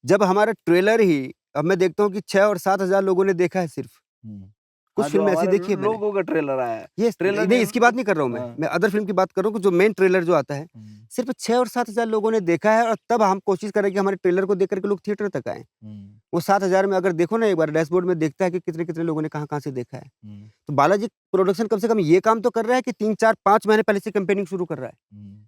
जब हमारा ट्रेलर ही अब मैं देखता हूँ कि 6 और 7 हज़ार लोगों ने देखा है सिर्फ़। हुँ। कुछ हाँ, जो फ़िल्में ऐसी हमारा देखी है मैंने। लोगों का ट्रेलर आया है। ये ट्रेलर नहीं ने इसकी बात नहीं कर रहा हूँ मैं। हाँ, मैं अदर फ़िल्म की बात कर रहा हूँ कि जो मेन ट्रेलर जो आता है, हुँ, सिर्फ़ 6 और 7 हज़ार लोगों ने देखा है और तब हम कोशिश कर रहे हैं कि हमारे ट्रेलर को देख कर के लोग थिएटर तक आएँ। हुँ, वो 7,000 में अगर देखो ना एक बार डैशबोर्ड में देखता है कि कितने-कितने लोगों ने कहाँ-कहाँ से देखा है। हुँ, तो बालाजी प्रोडक्शन कम से कम ये काम तो कर रहा है कि 3, 4, 5 महीने पहले से कैम्पेनिंग शुरू कर रहा है। हुँ,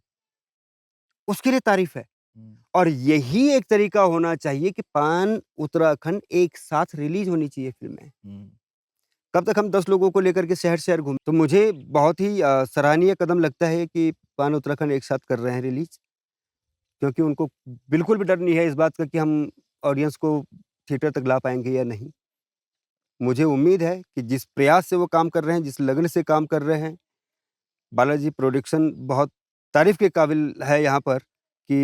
उसके लिए तारीफ़ है। हुँ, और यही एक तरीका होना चाहिए कि पान उत्तराखंड एक साथ रिलीज़ होनी चाहिए फ़िल्में। हुँ, कब तक हम 10 लोगों को लेकर के शहर-शहर घूम तो मुझे बहुत ही सराहनीय कदम लगता है कि पान उत्तराखंड एक साथ कर रहे हैं रिलीज़ क्योंकि उनको बिल्कुल भी डर नहीं है इस बात का कि हम ऑडियंस को थिएटर तक ला पाएँगे या नहीं। मुझे उम्मीद है कि जिस प्रयास से वो काम कर रहे हैं, जिस लगन से काम कर रहे हैं, बालाजी प्रोडक्शन बहुत तारीफ़ के काबिल है यहाँ पर कि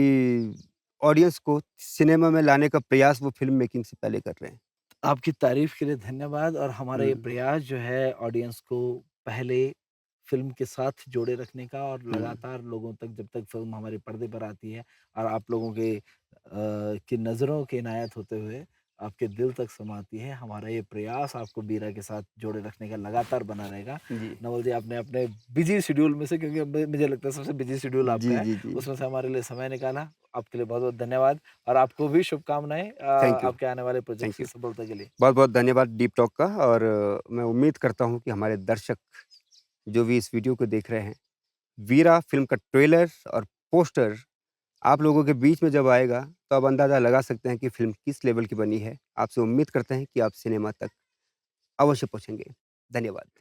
ऑडियंस को सिनेमा में लाने का प्रयास वो फ़िल्म मेकिंग से पहले कर रहे हैं। आपकी तारीफ़ के लिए धन्यवाद और हमारा ये हुँ, प्रयास जो है ऑडियंस को पहले फ़िल्म के साथ जोड़े रखने का और हुँ। लगातार लोगों तक जब तक फ़िल्म हमारे पर्दे पर आती है और आप लोगों के की नज़रों के इनायत होते हुए आपके दिल तक समाती है, हमारा ये प्रयास आपको बीरा के साथ जोड़े रखने का लगातार बना रहेगा। जी। नवल जी आपने अपने बिज़ी शेड्यूल में से क्योंकि अब मुझे लगता है सबसे बिज़ी शेड्यूल आपका जी, है, जी, जी। उसमें से हमारे लिए समय निकाला। आपके लिए बहुत-बहुत धन्यवाद और आपको भी शुभकामनाएँ थैंक यू, आपके आने वाले प्रोजेक्ट्स थैंक की यू। सफलता के लिए। बहुत-बहुत धन्यवाद डीप टॉक का और मैं उम्मीद करता हूँ कि हमारे दर्शक जो भी इस वीडियो को देख रहे हैं, वीरा फ़िल्म का ट्रेलर और पोस्टर आप लोगों के बीच में जब आएगा, तो आप अंदाज़ा लगा सकते हैं कि फ़िल्म किस लेवल की बनी है। आपसे उम्मीद करते हैं कि आप सिनेमा तक अवश्य पहुँचेंगे। धन्यवाद।